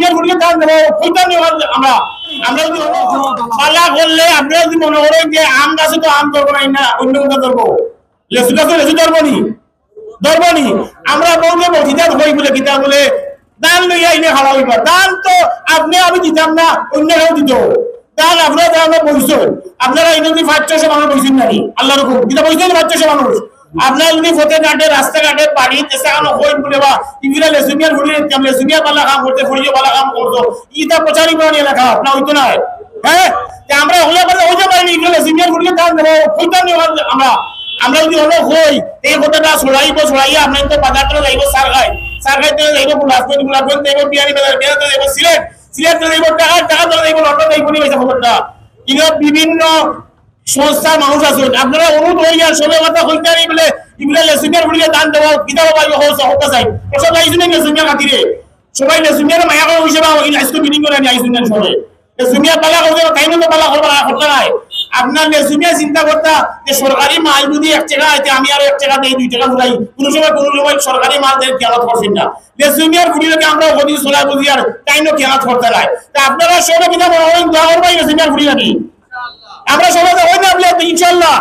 লেসুমিয়ার ফুড়িয়ে দান দেবো কইতাম আমরা আমরা যদি পালা করলে আপনারা যদি মনে করেন যে আম গাছে তো আম ধরবো না অন্য কোথাও ধরবো লেসু গাছে লেসু ধরবো নি আমরা বলতে মসজিদার হই বলে কিতাব বলে দান লইয়া এনে খাওয়া হইবা দান তো আপনি আমি দিতাম না অন্য কেউ দিত দান আপনারা আমরা বলছো আপনারা এই যদি 500 মানুষ বলছেন নাকি আল্লাহর হুকুম কিতা বলছেন 500 মানুষ আপনারা যদি ফতে ঘাটে রাস্তাঘাটে বাড়ি দেশানো হই বলে বা ইবিরা লেসুমিয়ার ফুড়িয়ে লেসুমিয়া পালা কাম করতে ফুড়িয়ে পালা কাম করতো ইটা প্রচারই বানিয়ে লেখা আপনার হইতো না হ্যাঁ আমরা হলে হইতে পারিনি ইবিরা লেসুমিয়ার ফুড়িয়ে দান দেবো কইতাম আমরা যদি হলো হই এই কথাটা ছড়াইয়া আপনি তো বাজারটা যাইব সার খাইতে যাইব গুলাবগঞ্জ যাইব বিয়ানি বাজার বেড়াতে যাইব সিলেট যাইব টাকা যাইব লন্ডন যাইব নি হয়েছে খবরটা কিন্তু বিভিন্ন সংস্থার মানুষ আছেন আপনারা অনুরোধ হইয়া সবে কথা কইতে পারি বলে ইগুলা লেসুমিয়ার ফুড়িয়ে দান দেবো কিতাব পাইব হতে চাই ওসব আইসুন লেসুমিয়া খাতিরে সবাই লেসুমিয়ার মায়া করে হিসেবে আইসুন মিটিং করে আমি আইসুন সবাই লেসুমিয়া পালা করবে তাই না পালা করবো করতে নাই আপনার লেসুমিয়া চিন্তা করতা যে সরকারি মাল যদি 1 টাকা আইতে আমি আর 1 টাকা দেই 2 টাকা ফুলাই কোনো সময় সরকারি মাল দেয় খেয়াল করছেন না লেসুমিয়ার ফুড়িকে আমরা ওদি সোলা বুঝি আর তাইনো খেয়াল করতে নাই তা আপনারা সবাই কিনা বড় দোয়া করবেন লেসুমিয়ার ফুড়ি নাকি আমরা সবাই হই না ইনশাআল্লাহ